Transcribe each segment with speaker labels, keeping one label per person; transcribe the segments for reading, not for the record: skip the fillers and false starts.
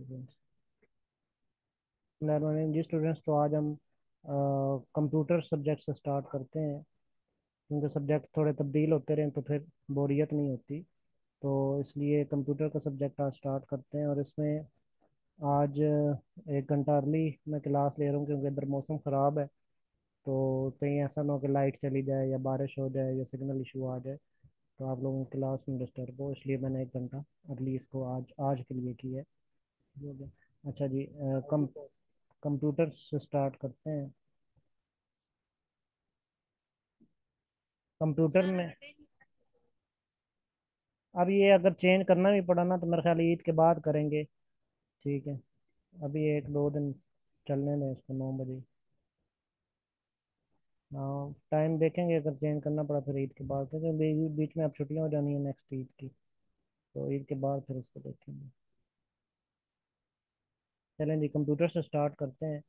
Speaker 1: Students जी students, तो आज हम कंप्यूटर सब्जेक्ट से स्टार्ट करते हैं। क्योंकि सब्जेक्ट थोड़े तब्दील होते रहें तो फिर बोरियत नहीं होती। तो इसलिए कंप्यूटर का सब्जेक्ट आज स्टार्ट करते हैं। और इसमें आज 1 घंटा अर्ली मैं क्लास ले रहा हूँ, क्योंकि इधर मौसम ख़राब है। तो कहीं ऐसा ना हो कि लाइट चली जाए या बारिश हो जाए या सिग्नल इशू आ जाए, तो आप लोगों की क्लास में डिस्टर्ब हो। इसलिए मैंने 1 घंटा अर्ली इसको आज आज के लिए की है। हो गया। अच्छा जी, कंप्यूटर से स्टार्ट करते हैं। कंप्यूटर में अब ये अगर चेंज करना भी पड़ा ना, तो मेरे ख्याल ईद के बाद करेंगे। ठीक है। अभी 1-2 दिन चलने दें इसको, 9 बजे। हाँ, टाइम देखेंगे, अगर चेंज करना पड़ा फिर ईद के बाद, क्योंकि बीच में अब छुट्टियां हो जानी है नेक्स्ट ईद की। तो ईद के बाद फिर इसको देखेंगे। चलें जी, कंप्यूटर से स्टार्ट करते हैं।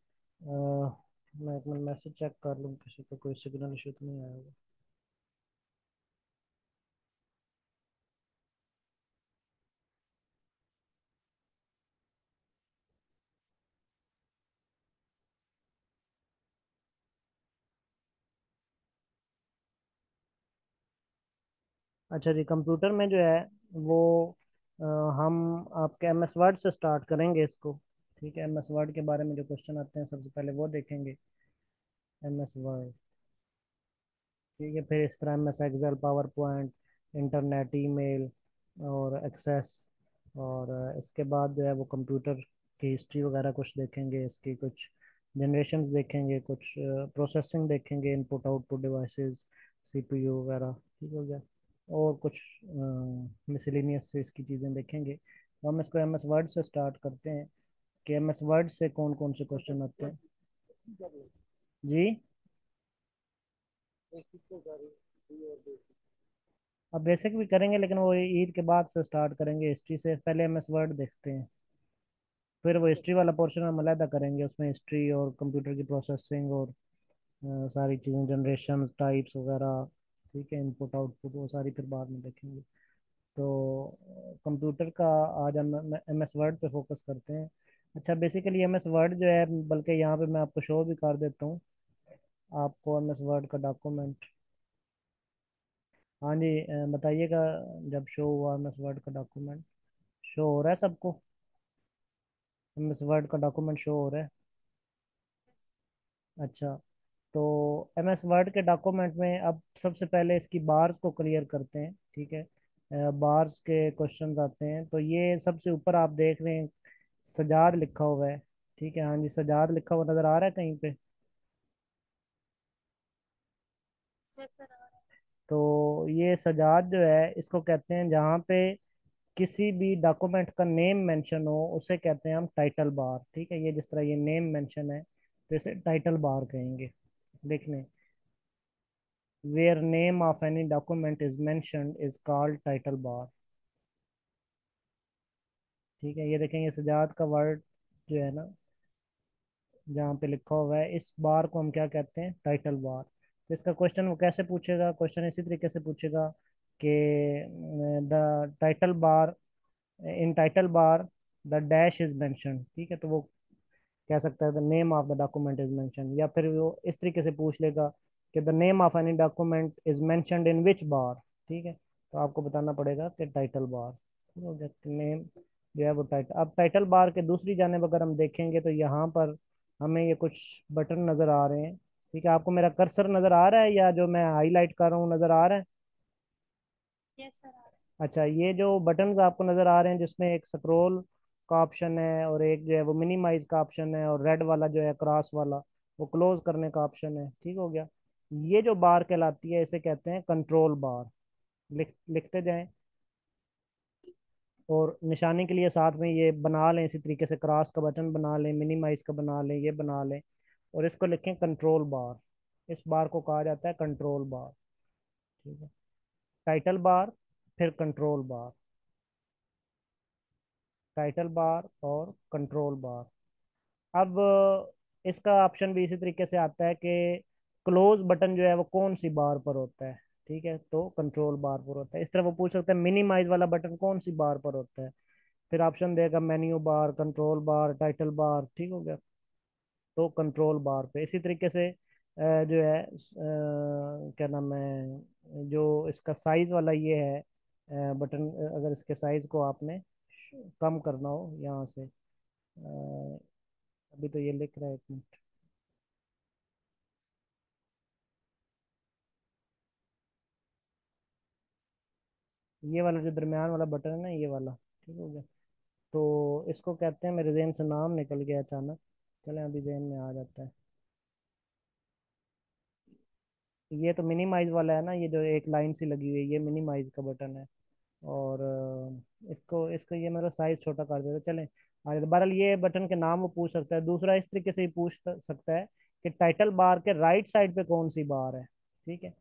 Speaker 1: मैं एक मिनट मैसेज चेक कर लूँ, किसी को कोई सिग्नल इशू तो नहीं आएगा। अच्छा जी, कंप्यूटर में जो है वो अ, हम आपके एम एस वर्ड से स्टार्ट करेंगे इसको। ठीक है, एम एस वर्ड के बारे में जो क्वेश्चन आते हैं सबसे पहले वो देखेंगे। M S Word. ठीक है, फिर इस तरह M S Excel, PowerPoint, internet, email और एक्सेस। और इसके बाद जो है वो कंप्यूटर की हिस्ट्री वगैरह कुछ देखेंगे, इसकी कुछ जनरेशन्स देखेंगे, कुछ प्रोसेसिंग देखेंगे, इनपुट आउटपुट डिवाइसेस, सीपीयू वगैरह। ठीक हो गया। और कुछ मिसलिनियस से इसकी चीज़ें देखेंगे। तो हम इसको एम एस वर्ड से स्टार्ट करते हैं कि एम एस वर्ड से कौन कौन से क्वेश्चन आते हैं। जी, अब बेसिक भी करेंगे, लेकिन वो ईद के बाद से स्टार्ट करेंगे। हिस्ट्री से पहले एम एस वर्ड देखते हैं, फिर वो हिस्ट्री वाला पोर्शन हम अलहदा करेंगे। उसमें हिस्ट्री और कंप्यूटर की प्रोसेसिंग और सारी चीज़ें, जनरेशन टाइप्स वगैरह। ठीक है, इनपुट आउटपुट वो सारी फिर बाद में देखेंगे। तो कंप्यूटर का आज हम एम एस वर्ड पे फोकस करते हैं। अच्छा, बेसिकली एम एस वर्ड जो है, बल्कि यहाँ पे मैं आपको शो भी कर देता हूँ आपको एम एस वर्ड का डॉक्यूमेंट। हाँ जी, बताइएगा जब शो हुआ एम एस वर्ड का डॉक्यूमेंट। शो हो रहा है सबको? एम एस वर्ड का डॉक्यूमेंट शो हो रहा है? अच्छा, तो एम एस वर्ड के डॉक्यूमेंट में अब सबसे पहले इसकी बार्स को क्लियर करते हैं। ठीक है, बार्स के क्वेश्चन आते हैं। तो ये सबसे ऊपर आप देख रहे हैं सजाद लिखा हुआ है। ठीक है, हाँ जी, सजाद लिखा हुआ नजर आ रहा है कहीं पे? तो ये सजाद जो है, इसको कहते हैं जहाँ पे किसी भी डॉक्यूमेंट का नेम मेंशन हो उसे कहते हैं हम टाइटल बार। ठीक है, ये जिस तरह ये नेम मेंशन है तो इसे टाइटल बार कहेंगे। देख लें, where name of any document is mentioned is called title bar. ठीक है, ये देखें, ये सजाद का वर्ड जो है ना, जहाँ पे लिखा हुआ है, इस बार को हम क्या कहते हैं? Title bar. तो इसका क्वेश्चन वो कैसे पूछेगा? क्वेश्चन इसी तरीके से पूछेगा कि the title bar, in title bar the dash is mention. ठीक है, तो वो कह सकता है the name of the document is mention, या फिर वो इस तरीके से पूछ लेगा कि the name of any document is mentioned in which bar. ठीक है, तो आपको बताना पड़ेगा कि टाइटल बार। ठीक हो गया, नेम जो है वो टाइटल। अब टाइटल बार के दूसरी जानेब अगर हम देखेंगे तो यहाँ पर हमें ये कुछ बटन नजर आ रहे हैं। ठीक है, आपको मेरा कर्सर नजर आ रहा है, या जो मैं हाईलाइट कर रहा हूँ नजर आ रहा है? अच्छा, ये जो बटन्स आपको नजर आ रहे हैं, जिसमें एक स्क्रॉल का ऑप्शन है और एक जो है वो मिनिमाइज का ऑप्शन है, और रेड वाला जो है क्रॉस वाला वो क्लोज करने का ऑप्शन है। ठीक हो गया। ये जो बार कहलाती है इसे कहते हैं कंट्रोल बार। लिखते जाएं, और निशानी के लिए साथ में ये बना लें, इसी तरीके से क्रॉस का बटन बना लें, मिनिमाइज का बना लें, ये बना लें, और इसको लिखें कंट्रोल बार। इस बार को कहा जाता है कंट्रोल बार। ठीक है, टाइटल बार, फिर कंट्रोल बार, टाइटल बार और कंट्रोल बार। अब इसका ऑप्शन भी इसी तरीके से आता है कि क्लोज बटन जो है वो कौन सी बार पर होता है। ठीक है, तो कंट्रोल बार पर होता है। इस तरह वो पूछ सकते हैं मिनिमाइज वाला बटन कौन सी बार पर होता है। फिर ऑप्शन देगा मेन्यू बार, कंट्रोल बार, टाइटल बार, ठीक हो गया। तो कंट्रोल बार पे इसी तरीके से जो है क्या नाम है, जो इसका साइज वाला ये है बटन, अगर इसके साइज को आपने कम करना हो यहाँ से अभी तो ये लिख रहा है, एक मिनट। ये वाला जो दरमियान वाला बटन है ना, ये वाला, ठीक हो गया। तो इसको कहते हैं, मेरे जहन से नाम निकल गया अचानक, चलें अभी जहन में आ जाता है। ये तो मिनिमाइज वाला है ना, ये जो एक लाइन सी लगी हुई है, ये मिनिमाइज का बटन है। और इसको इसको ये मेरा साइज छोटा कर देता, चलें आगे। बहरहाल ये बटन के नाम वो पूछ सकता है। दूसरा इस तरीके से ही पूछ सकता है कि टाइटल बार के राइट साइड पे कौन सी बार है, ठीक है।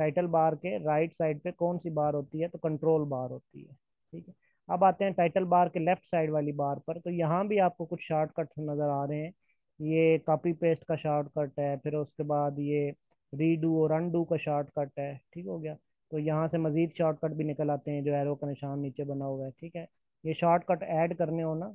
Speaker 1: टाइटल बार के राइट साइड पे कौन सी बार होती है, तो कंट्रोल बार होती है, ठीक है। अब आते हैं टाइटल बार के लेफ्ट साइड वाली बार पर। तो यहाँ भी आपको कुछ शॉर्टकट्स नजर आ रहे हैं। ये कॉपी पेस्ट का शॉर्टकट है, फिर उसके बाद ये रीडू और अनडू का शॉर्टकट है, ठीक हो गया। तो यहाँ से मजीद शॉर्टकट भी निकल आते हैं, जो एरो का निशान नीचे बना हुआ है, ठीक है। ये शॉर्टकट ऐड करने हो ना,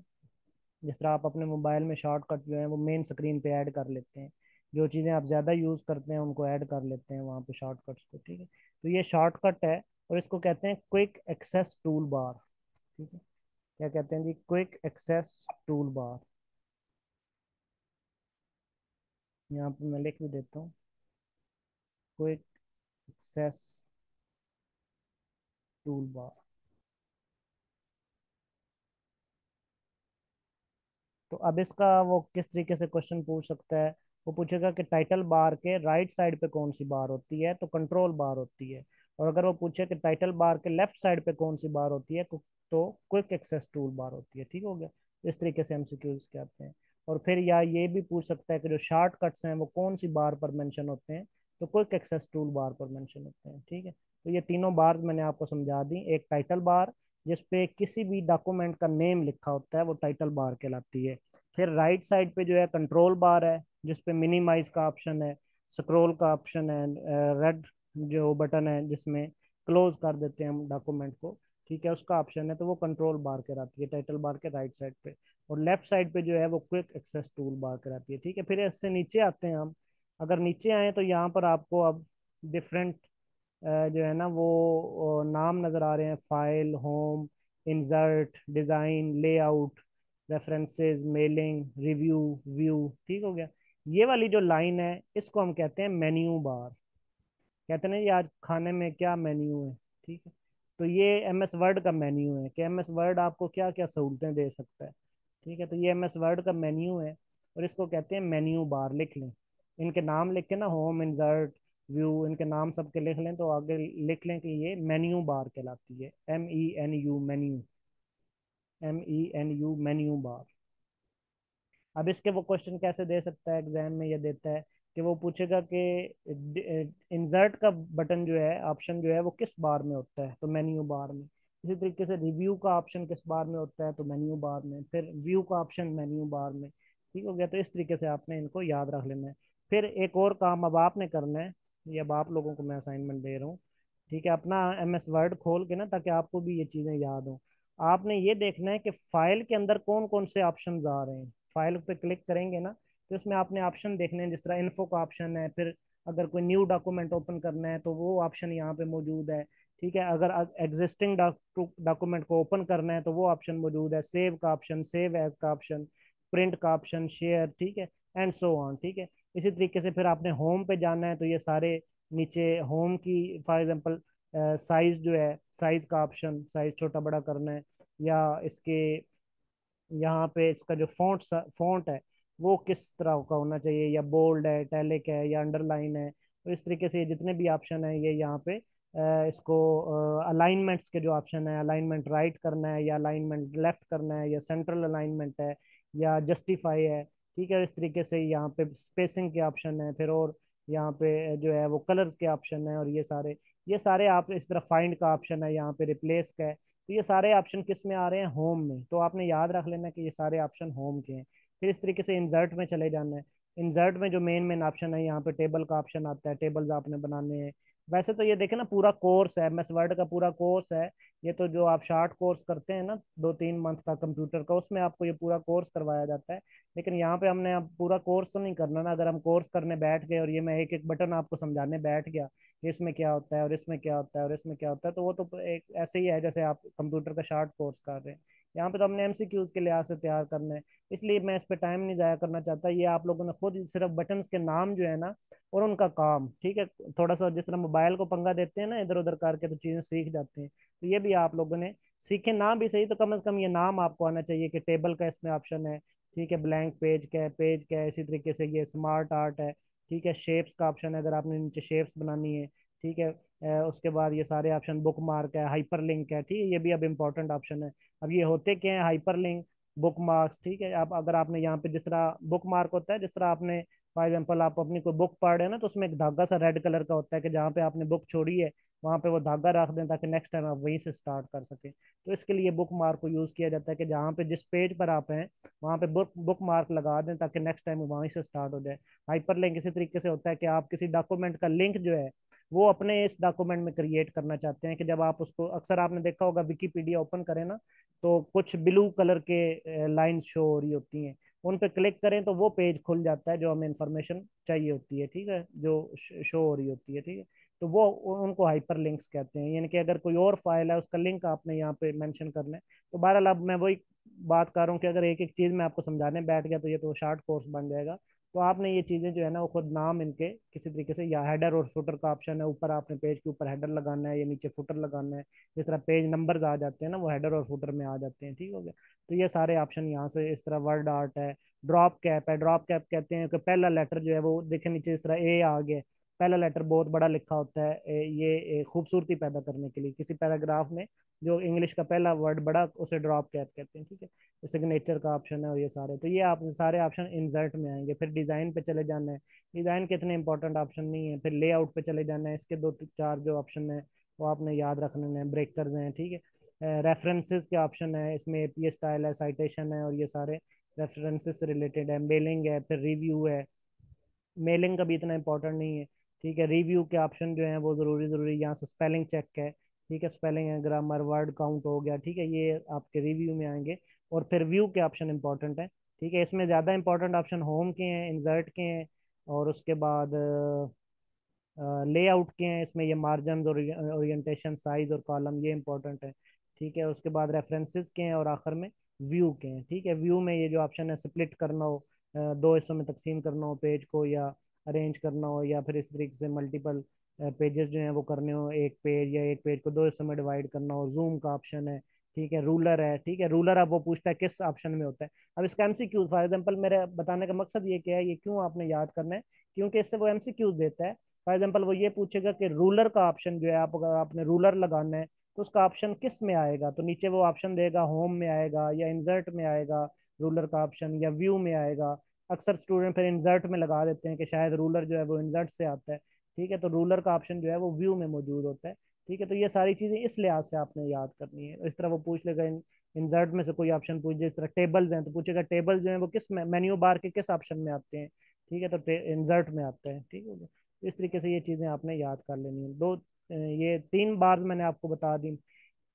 Speaker 1: जिस तरह आप अपने मोबाइल में शॉर्टकट जो है वो मेन स्क्रीन पे ऐड कर लेते हैं, जो चीज़ें आप ज़्यादा यूज़ करते हैं उनको ऐड कर लेते हैं वहाँ पे शॉर्टकट्स को, ठीक है। तो ये शॉर्टकट है, और इसको कहते हैं क्विक एक्सेस टूल बार, ठीक है। क्या कहते हैं जी, क्विक एक्सेस टूल बार। यहाँ पे मैं लिख भी देता हूँ, क्विक एक्सेस टूल बार। तो अब इसका वो किस तरीके से क्वेश्चन पूछ सकता है, वो पूछेगा कि टाइटल बार के राइट साइड पे कौन सी बार होती है, तो कंट्रोल बार होती है। और अगर वो पूछे कि टाइटल बार के लेफ्ट साइड पे कौन सी बार होती है, तो क्विक एक्सेस टूल बार होती है, ठीक हो गया। इस तरीके से एमसीक्यूज के आते हैं। और फिर या ये भी पूछ सकता है कि जो शॉर्टकट्स हैं वो कौन सी बार पर मेंशन होते हैं, तो क्विक एक्सेस टूल बार पर मेंशन होते हैं, ठीक है। तो ये तीनों बार मैंने आपको समझा दी। एक टाइटल बार, जिसपे किसी भी डॉक्यूमेंट का नेम लिखा होता है, वो टाइटल बार कहलाती है। फिर राइट साइड पे जो है कंट्रोल बार है, जिसपे मिनिमाइज का ऑप्शन है, स्क्रॉल का ऑप्शन है, रेड जो बटन है जिसमें क्लोज कर देते हैं हम डॉक्यूमेंट को, ठीक है, उसका ऑप्शन है। तो वो कंट्रोल बार कहलाती है टाइटल बार के राइट साइड पे। और लेफ्ट साइड पे जो है वो क्विक एक्सेस टूल बार कहलाती है, ठीक है। फिर इससे नीचे आते हैं हम। अगर नीचे आए तो यहाँ पर आपको अब डिफरेंट जो है ना वो नाम नज़र आ रहे हैं, file, home, insert, design, layout, references, mailing, review, view, ठीक हो गया। ये वाली जो लाइन है इसको हम कहते हैं मेन्यू बार। कहते हैं ना, ये आज खाने में क्या मेन्यू है, ठीक है। तो ये एम एस वर्ड का मेन्यू है कि एम एस वर्ड आपको क्या क्या सहूलतें दे सकता है, ठीक है। तो ये एम एस वर्ड का मेन्यू है, और इसको कहते हैं मेन्यू बार। लिख लें इनके नाम, लिख के ना, होम, इंसर्ट, व्यू, इनके नाम सबके लिख लें, तो आगे लिख लें कि ये मेन्यू बार कहलाती है, MENU, menu, MENU, menu bar. अब इसके वो क्वेश्चन कैसे दे सकता है एग्जाम में, ये देता है कि वो पूछेगा कि इंसर्ट का बटन जो है, ऑप्शन जो है, वो किस बार में होता है, तो मेन्यू बार में। इसी तरीके से रिव्यू का ऑप्शन किस बार में होता है, तो मेन्यू बार में। फिर व्यू का ऑप्शन मेन्यू बार में, ठीक हो गया। तो इस तरीके से आपने इनको याद रख लेना है। फिर एक और काम अब आपने करना है, ये अब आप लोगों को मैं असाइनमेंट दे रहा हूँ, ठीक है। अपना MS वर्ड खोल के ना, ताकि आपको भी ये चीज़ें याद हो, आपने ये देखना है कि फाइल के अंदर कौन कौन से ऑप्शन आ रहे हैं। फाइल पे क्लिक करेंगे ना, तो उसमें आपने ऑप्शन देखने हैं, जिस तरह इन्फो का ऑप्शन है, फिर अगर कोई न्यू डॉक्यूमेंट ओपन करना है तो वो ऑप्शन यहाँ पे मौजूद है, ठीक है। अगर एग्जिस्टिंग डॉक्यूमेंट को ओपन करना है तो वो ऑप्शन मौजूद है, सेव का ऑप्शन, सेव एज का ऑप्शन, प्रिंट का ऑप्शन, शेयर, ठीक है, एंड सो ऑन, ठीक है। इसी तरीके से फिर आपने होम पे जाना है, तो ये सारे नीचे होम की, फॉर एग्जांपल साइज जो है, साइज का ऑप्शन, साइज छोटा बड़ा करना है, या इसके यहाँ पे इसका जो फॉन्ट है वो किस तरह का होना चाहिए, या बोल्ड है, इटैलिक है, या अंडरलाइन है। तो इस तरीके से ये जितने भी ऑप्शन है, ये यहाँ पे इसको अलाइनमेंट्स के जो ऑप्शन है, अलाइनमेंट राइट करना है, या अलाइनमेंट लेफ्ट करना है, या सेंट्रल अलाइनमेंट है, या जस्टिफाई है, ठीक है। इस तरीके से यहाँ पे स्पेसिंग के ऑप्शन है, फिर और यहाँ पे जो है वो कलर्स के ऑप्शन है, और ये सारे आप इस तरह फाइंड का ऑप्शन है, यहाँ पे रिप्लेस का है। तो ये सारे ऑप्शन किस में आ रहे हैं, होम में। तो आपने याद रख लेना कि ये सारे ऑप्शन होम के हैं। फिर इस तरीके से इंसर्ट में चले जाना है। इंसर्ट में जो मेन मेन ऑप्शन है, यहाँ पे टेबल का ऑप्शन आता है, टेबल्स आपने बनाने हैं, वैसे तो ये देखे ना, पूरा कोर्स है, एमएस वर्ड का पूरा कोर्स है। ये तो जो आप शार्ट कोर्स करते हैं ना, 2-3 मंथ का कंप्यूटर का, उसमें आपको ये पूरा कोर्स करवाया जाता है। लेकिन यहाँ पे हमने अब पूरा कोर्स तो नहीं करना ना। अगर हम कोर्स करने बैठ गए और ये मैं एक एक बटन आपको समझाने बैठ गया कि इसमें क्या होता है और इसमें क्या होता है और इसमें क्या होता है, तो वो तो एक ऐसे ही है जैसे आप कंप्यूटर का शार्ट कोर्स कर रहे हैं। यहाँ पे तो हमने एमसीक्यूज के लिहाज से तैयार करना है। इसलिए मैं इस पे टाइम नहीं जाया करना चाहता। ये आप लोगों ने खुद सिर्फ बटन्स के नाम जो है ना और उनका काम, ठीक है, थोड़ा सा जिस तरह मोबाइल को पंगा देते हैं ना इधर उधर करके, तो चीजें सीख जाते हैं। तो ये भी आप लोगों ने सीखे ना भी सही, तो कम से कम ये नाम आपको आना चाहिए कि टेबल का इसमें ऑप्शन है, ठीक है, ब्लैंक पेज का है, पेज का है, इसी तरीके से ये स्मार्ट आर्ट है, ठीक है, शेप्स का ऑप्शन है अगर आपने नीचे शेप्स बनानी है, ठीक है। उसके बाद ये सारे ऑप्शन, बुक मार्क है, हाइपर लिंक है, ठीक है, ये भी अब इंपॉर्टेंट ऑप्शन है। अब ये होते क्या है, हाइपर लिंक, बुक मार्क्स, ठीक है। अब अगर आपने यहाँ पे जिस तरह बुक मार्क होता है, जिस तरह आपने फॉर एग्जाम्पल आप अपनी कोई बुक पढ़ रहे हैं ना, तो उसमें एक धागा सा रेड कलर का होता है कि जहाँ पे आपने बुक छोड़ी है वहां पे वो धागा रख दें ताकि नेक्स्ट टाइम आप वहीं से स्टार्ट कर सकें। तो इसके लिए बुक मार्क को यूज किया जाता है कि जहाँ पे जिस पेज पर आप हैं वहां पे बुक बुक मार्क लगा दें ताकि नेक्स्ट टाइम वहीं से स्टार्ट हो जाए। हाइपर लिंक इसी तरीके से होता है कि आप किसी डॉक्यूमेंट का लिंक जो है वो अपने इस डॉक्यूमेंट में क्रिएट करना चाहते हैं कि जब आप उसको, अक्सर आपने देखा होगा विकीपीडिया ओपन करें ना, तो कुछ ब्लू कलर के लाइंस शो हो रही होती हैं, उन पे क्लिक करें तो वो पेज खुल जाता है जो हमें इंफॉर्मेशन चाहिए होती है, ठीक है, जो शो हो रही होती है, ठीक है। तो वो उनको हाइपर लिंक्स कहते हैं। यानी कि अगर कोई और फाइल है उसका लिंक आपने यहाँ पे मेंशन करना है। तो बहरहाल अब मैं वही बात कर रहा हूँ कि अगर एक एक चीज मैं आपको समझाने बैठ गया तो ये तो शार्ट कोर्स बन जाएगा। तो आपने ये चीजें जो है ना वो खुद नाम इनके किसी तरीके से, या हेडर और फुटर का ऑप्शन है, ऊपर आपने पेज के ऊपर हेडर लगाना है या नीचे फुटर लगाना है। जिस तरह पेज नंबर्स आ जाते हैं ना वो हेडर और फुटर में आ जाते हैं, ठीक हो गया। तो ये सारे ऑप्शन यहाँ से, इस तरह वर्ड आर्ट है, ड्रॉप कैप है। ड्रॉप कैप कहते हैं कि पहला लेटर जो है वो देखे नीचे इस तरह ए आ गया, पहला लेटर बहुत बड़ा लिखा होता है, ये खूबसूरती पैदा करने के लिए किसी पैराग्राफ में जो इंग्लिश का पहला वर्ड बड़ा, उसे ड्रॉप कैप कहते हैं, ठीक है। सिग्नेचर का ऑप्शन है और ये सारे, तो ये आप सारे ऑप्शन इंसर्ट में आएंगे। फिर डिजाइन पे चले जाना है, डिजाइन के इतने इंपॉर्टेंट ऑप्शन नहीं है। फिर लेआउट पे चले जाना है, इसके दो चार जो ऑप्शन है वो आपने याद रखने हैं। ब्रेकर्स हैं, ठीक है। रेफरेंसेस के ऑप्शन है, इसमें एपीए स्टाइल है, साइटेशन है और ये सारे रेफरेंसेस से रिलेटेड है। मेलिंग है, फिर रिव्यू है। मेलिंग का भी इतना इंपॉर्टेंट नहीं है, ठीक है। रिव्यू के ऑप्शन जो है वो जरूरी जरूरी, यहाँ से स्पेलिंग चेक है, ठीक है, स्पेलिंग है, ग्रामर, वर्ड काउंट हो गया, ठीक है, ये आपके रिव्यू में आएंगे। और फिर व्यू के ऑप्शन इंपॉर्टेंट है, ठीक है। इसमें ज़्यादा इंपॉर्टेंट ऑप्शन होम के हैं, इंसर्ट के हैं, और उसके बाद लेआउट के हैं। इसमें ये मार्जिन और ओरिएंटेशन, साइज और कॉलम, ये इंपॉर्टेंट है, ठीक है। उसके बाद रेफरेंसेस के हैं और आखिर में व्यू के हैं, ठीक है। व्यू में ये जो ऑप्शन है, स्प्लिट करना हो, दो हिस्सों में तकसीम करना हो पेज को, या अरेंज करना हो, या फिर इस तरीके से मल्टीपल पेजेस जो हैं वो करने हो, एक पेज या एक पेज को दो हिस्सों में डिवाइड करना हो। जूम का ऑप्शन है, ठीक है। रूलर है, ठीक है। रूलर अब वो पूछता है किस ऑप्शन में होता है। अब इसका एमसीक्यू, फॉर एग्जांपल, मेरे बताने का मकसद ये क्या है, ये क्यों आपने याद करना है, क्योंकि इससे वो एमसीक्यूज देता है। फॉर एग्जाम्पल वो ये पूछेगा कि रूलर का ऑप्शन जो है, आप अगर आपने रूलर लगाना है तो उसका ऑप्शन किस में आएगा, तो नीचे वो ऑप्शन देगा, होम में आएगा या इंसर्ट में आएगा रूलर का ऑप्शन, या व्यू में आएगा। अक्सर स्टूडेंट फिर इंसर्ट में लगा देते हैं कि शायद रूलर जो है वो इंसर्ट से आता है, ठीक है। तो रूलर का ऑप्शन जो है वो व्यू में मौजूद होता है, ठीक है। तो ये सारी चीजें इस लिहाज से आपने याद करनी है। इस तरह वो पूछ लेगा, इंसर्ट में से कोई ऑप्शन पूछ, जिस तरह टेबल्स हैं तो पूछेगा टेबल जो है वो किस मेन्यू बार के किस ऑप्शन में आते हैं, ठीक है, तो इंसर्ट में आते हैं, ठीक है। इस तरीके से ये चीज़ें आपने याद कर लेनी है। ये 3 बार मैंने आपको बता दी,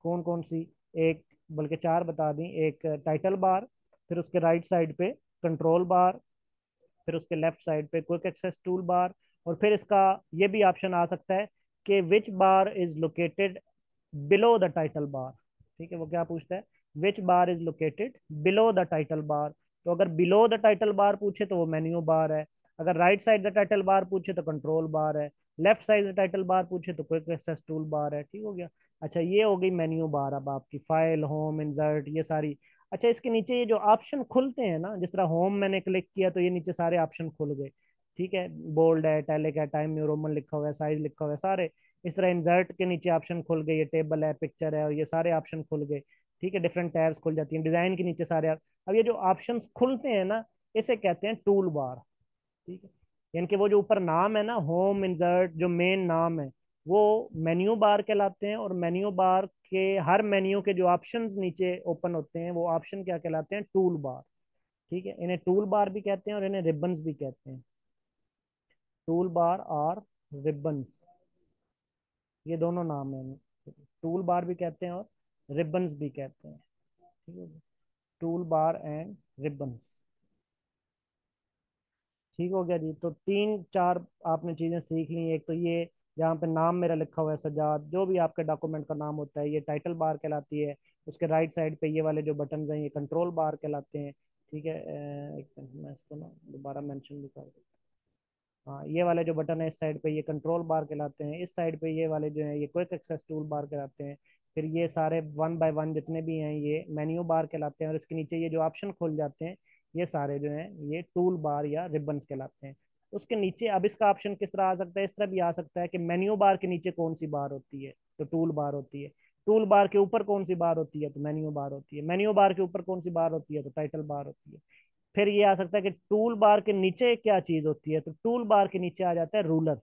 Speaker 1: कौन कौन सी, एक बल्कि 4 बता दी। एक टाइटल बार, फिर उसके राइट साइड पे कंट्रोल बार, फिर उसके लेफ्ट साइड पे क्विक एक्सेस टूल बार, और फिर इसका ये भी ऑप्शन आ सकता है कि which bar is located below the title bar, ठीक है। वो क्या पूछता है, which bar is located below the title bar. तो अगर बिलो द टाइटल बार पूछे तो वो मेन्यू बार है, अगर राइट साइड द टाइटल बार पूछे तो कंट्रोल बार है, लेफ्ट साइड द टाइटल बार पूछे तो क्विक एक्सेस टूल बार है, ठीक हो गया। अच्छा, ये हो गई मेन्यू बार। अब आपकी फाइल, होम, इंसर्ट, ये सारी। अच्छा, इसके नीचे ये जो ऑप्शन खुलते हैं ना, जिस तरह होम मैंने क्लिक किया तो ये नीचे सारे ऑप्शन खुल गए, ठीक है। बोल्ड है, इटैलिक है, टाइम न्यू रोमन लिखा हुआ है, साइज लिखा हुआ है, सारे। इस तरह इंसर्ट के नीचे ऑप्शन खुल गए, ये टेबल है, पिक्चर है, और ये सारे ऑप्शन खुल गए, ठीक है। डिफरेंट टैब्स खुल जाती हैं, डिजाइन के नीचे सारे अब ये जो ऑप्शन खुलते हैं ना, इसे कहते हैं टूल बार, ठीक है। यानी कि वो जो ऊपर नाम है ना, होम, इंसर्ट, जो मेन नाम है वो मेन्यू बार कहलाते हैं। और मेन्यू बार के हर मेन्यू के जो ऑप्शंस नीचे ओपन होते हैं वो ऑप्शन क्या कहलाते हैं, टूल बार, ठीक है। इन्हें टूल बार भी कहते हैं और इन्हें रिबन्स भी कहते हैं। टूल बार और रिबन्स, ये दोनों नाम है। टूल बार भी कहते हैं और रिबन्स भी कहते हैं। ठीक है, टूल बार एंड रिबन्स। ठीक हो गया जी। तो तीन चार आपने चीजें सीख ली। एक तो ये जहाँ पे नाम मेरा लिखा हुआ है सजाद, जो भी आपके डॉक्यूमेंट का नाम होता है, ये टाइटल बार कहलाती है। उसके राइट साइड पे ये वाले जो बटन हैं ये कंट्रोल बार कहलाते हैं। ठीक है, एक मिनट मैं इसको ना दोबारा मेंशन भी कर दूँ। हाँ, ये वाले जो बटन है इस साइड पे ये कंट्रोल बार कहलाते हैं, इस साइड पे ये वाले जो है ये क्विक एक्सेस टूल बार कहलाते हैं। फिर ये सारे वन बाय वन जितने भी हैं ये मेन्यू बार कहलाते हैं, और इसके नीचे ये जो ऑप्शन खुल जाते हैं ये सारे जो हैं ये टूल बार या रिबन्स कहलाते हैं। उसके नीचे अब इसका ऑप्शन किस तरह आ सकता है, इस तरह भी आ सकता है कि मेन्यू बार के नीचे कौन सी बार होती है, तो टूल बार होती है। टूल बार के ऊपर कौन सी बार होती है, तो मेन्यू बार होती है। मेन्यू बार के ऊपर कौन सी बार होती है, तो टाइटल बार होती है। फिर ये आ सकता है कि टूल बार के नीचे क्या चीज होती है, तो टूल बार के नीचे आ जाता है रूलर।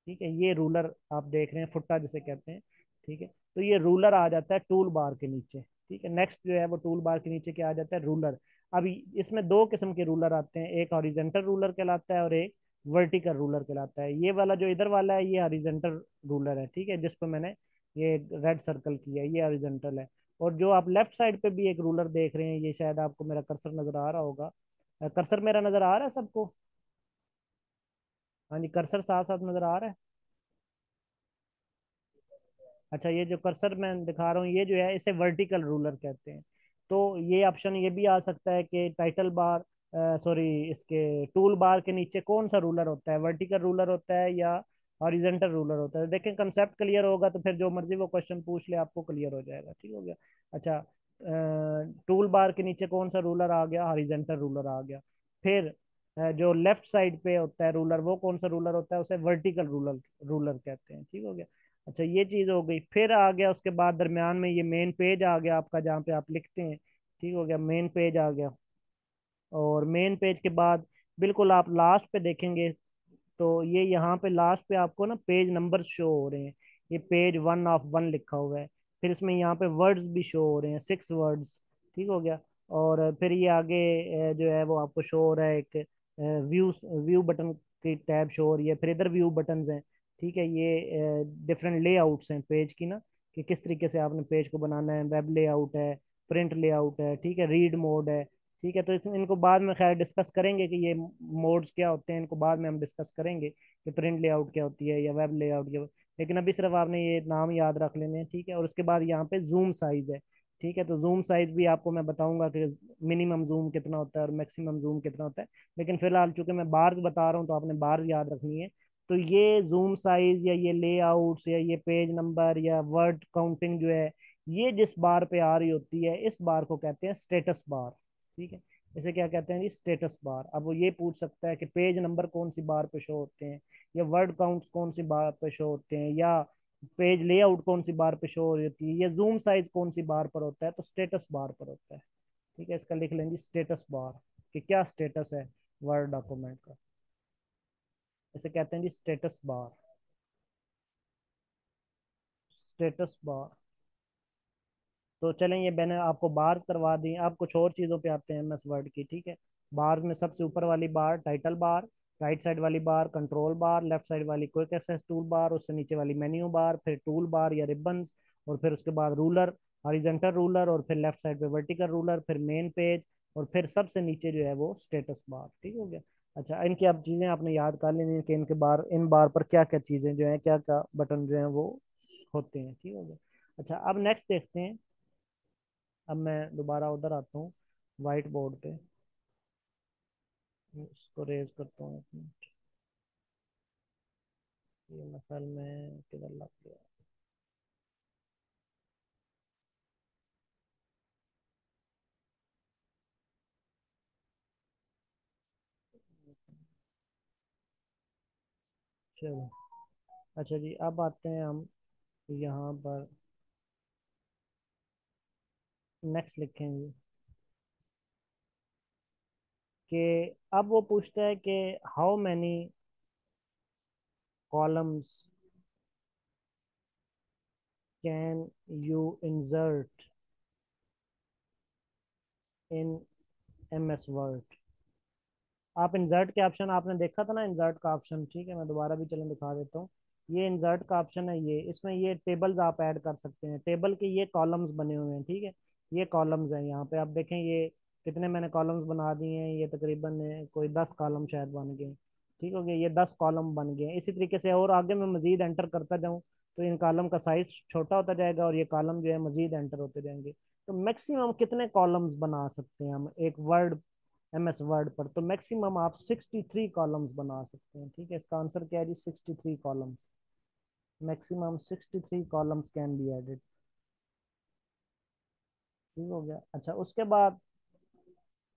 Speaker 1: ठीक है, ये रूलर आप देख रहे हैं, फुट्टा जिसे कहते हैं। ठीक है, तो ये रूलर आ जाता है टूल बार के नीचे। ठीक है, नेक्स्ट जो है वो टूल बार के नीचे क्या आ जाता है, रूलर। अब इसमें दो किस्म के रूलर आते हैं, एक हॉरिजेंटल रूलर कहलाता है और एक वर्टिकल रूलर कहलाता है। ये वाला जो इधर वाला है ये हॉरिजेंटल रूलर है। ठीक है, जिस पर मैंने ये रेड सर्कल किया है ये हॉरिजेंटल है। और जो आप लेफ्ट साइड पे भी एक रूलर देख रहे हैं, ये शायद आपको मेरा कर्सर नजर आ रहा होगा। कर्सर मेरा नजर आ रहा है सबको? हाँ जी, कर्सर साथ साथ नजर आ रहा है। अच्छा, ये जो कर्सर मैं दिखा रहा हूँ ये जो है इसे वर्टिकल रूलर कहते हैं। तो ये ऑप्शन ये भी आ सकता है कि टाइटल बार, सॉरी, इसके टूल बार के नीचे कौन सा रूलर होता है, वर्टिकल रूलर होता है या हॉरिजेंटल रूलर होता है। देखें, कंसेप्ट क्लियर होगा तो फिर जो मर्जी वो क्वेश्चन पूछ ले आपको क्लियर हो जाएगा। ठीक हो गया। अच्छा, टूल बार के नीचे कौन सा रूलर आ गया, हॉरिजेंटल रूलर आ गया। फिर जो लेफ्ट साइड पे होता है रूलर वो कौन सा रूलर होता है, उसे वर्टिकल रूलर रूलर कहते हैं। ठीक हो गया। अच्छा, ये चीज हो गई। फिर आ गया उसके बाद दरमियान में ये मेन पेज आ गया आपका, जहाँ पे आप लिखते हैं। ठीक हो गया, मेन पेज आ गया। और मेन पेज के बाद बिल्कुल आप लास्ट पे देखेंगे तो ये यहाँ पे लास्ट पे आपको ना पेज नंबर शो हो रहे हैं। ये पेज 1 ऑफ 1 लिखा हुआ है। फिर इसमें यहाँ पे वर्ड्स भी शो हो रहे हैं, 6 वर्ड्स। ठीक हो गया। और फिर ये आगे जो है वो आपको शो हो रहा है एक व्यू व्यू बटन की टैब शो हो रही है। फिर इधर व्यू बटन्स हैं। ठीक है, ये डिफरेंट लेआउट्स हैं पेज की ना, कि किस तरीके से आपने पेज को बनाना है। वेब लेआउट है, प्रिंट लेआउट है, ठीक है, रीड मोड है। ठीक है, तो इनको बाद में खैर डिस्कस करेंगे कि ये मोड्स क्या होते हैं, इनको बाद में हम डिस्कस करेंगे कि प्रिंट लेआउट क्या होती है या वेब लेआउट क्या। लेकिन अभी सिर्फ आपने ये नाम याद रख लेने हैं। ठीक है, और उसके बाद यहाँ पे जूम साइज है। ठीक है, तो जूम साइज भी आपको मैं बताऊंगा कि मिनिमम जूम कितना होता है और मैक्सिमम जूम कितना होता है। लेकिन फिलहाल चूंकि मैं बार्स बता रहा हूँ तो आपने बार्स याद रखनी है। तो ये जूम साइज या ये लेआउट्स या ये पेज नंबर या वर्ड काउंटिंग जो है, ये जिस बार पे आ रही होती है इस बार को कहते हैं स्टेटस बार। ठीक है, इसे क्या कहते हैं जी, स्टेटस बार। अब वो ये पूछ सकता है कि पेज नंबर कौन सी बार पे शो होते हैं, या वर्ड काउंट्स कौन सी बार पे शो होते हैं, या पेज लेआउट कौन सी बार पे शो होती है, या जूम साइज कौन सी बार पर होता है, तो स्टेटस बार पर होता है। ठीक है, इसका लिख लेंगे स्टेटस बार, कि क्या स्टेटस है वर्ड डॉक्यूमेंट का। इसे कहते हैं जी स्टेटस बार, स्टेटस बार। तो चलें, ये मैंने आपको बार्स करवा दी। अब कुछ और चीज़ों पे आते हैं एमएस वर्ड की। ठीक है, बार्स में सबसे ऊपर वाली बार टाइटल बार, राइट साइड वाली बार कंट्रोल बार, लेफ्ट साइड वाली क्विक एक्सेस टूल बार, उससे नीचे वाली मेन्यू बार, फिर टूल बार या रिबन्स, और फिर उसके बाद रूलर, हॉरिजॉन्टल रूलर, और फिर लेफ्ट साइड पे वर्टिकल रूलर, फिर मेन पेज, और फिर सबसे नीचे जो है वो स्टेटस बार। ठीक हो गया। अच्छा, इनकी अब चीज़ें आपने याद कर लेनी है कि इनके बार, इन बार पर क्या क्या चीज़ें जो हैं, क्या क्या बटन जो हैं वो होते हैं। ठीक हो गया। अच्छा, अब नेक्स्ट देखते हैं। अब मैं दोबारा उधर आता हूँ वाइट बोर्ड पे, इसको रेज करता हूँ एक मिनट। ये मसल में किधर लग गया? चलो, अच्छा जी, अब आते हैं हम यहाँ पर, नेक्स्ट लिखेंगे कि अब वो पूछता है कि how many columns can you insert in M S Word. आप इंसर्ट के ऑप्शन आपने देखा था ना, इंसर्ट का ऑप्शन। ठीक है, मैं दोबारा भी चलें दिखा देता हूँ। ये इंसर्ट का ऑप्शन है, ये इसमें ये टेबल्स आप ऐड कर सकते हैं। टेबल के ये कॉलम्स बने हुए हैं, ठीक है। ये कॉलम्स हैं, यहाँ पे आप देखें ये कितने मैंने कॉलम्स बना दिए हैं। ये तकरीबन कोई 10 कॉलम शायद बन गए। ठीक हो गया, ये 10 कॉलम बन गए। इसी तरीके से और आगे मैं मजीद एंटर करता जाऊँ तो इन कॉलम का साइज छोटा होता जाएगा और ये कॉलम जो है मजीद एंटर होते जाएंगे। तो मैक्सिमम कितने कॉलम्स बना सकते हैं हम एक वर्ड, MS वर्ड पर? तो मैक्सिमम आप 63 कॉलम्स बना सकते हैं, ठीक है। इसका आंसर क्या है जी? 63 columns. Maximum 63 columns can be added. ठीक हो गया। अच्छा, उसके बाद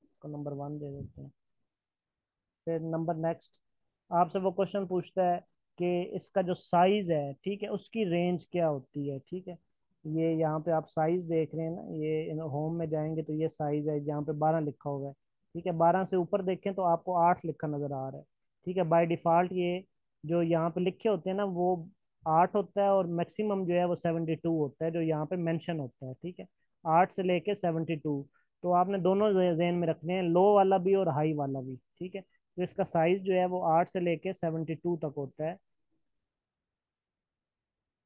Speaker 1: इसको नंबर 1 दे देते हैं। फिर नंबर नेक्स्ट आपसे वो क्वेश्चन पूछता है कि इसका जो साइज है, ठीक है, उसकी रेंज क्या होती है, ठीक है। ये यहाँ पे आप साइज देख रहे हैं ना, ये इन होम में जाएंगे तो ये साइज है यहाँ पे 12 लिखा हुआ है। ठीक है, 12 से ऊपर देखें तो आपको 8 लिखा नजर आ रहा है। ठीक है, बाय डिफॉल्ट ये जो यहाँ पे लिखे होते हैं ना वो 8 होता है, और मैक्सिमम जो है वो 72 होता है जो यहाँ पे मेंशन होता है। ठीक है, 8 से लेके 72। तो आपने दोनों जेन में रखने हैं, लो वाला भी और हाई वाला भी। ठीक है, तो इसका साइज जो है वो 8 से लेके 72 तक होता है।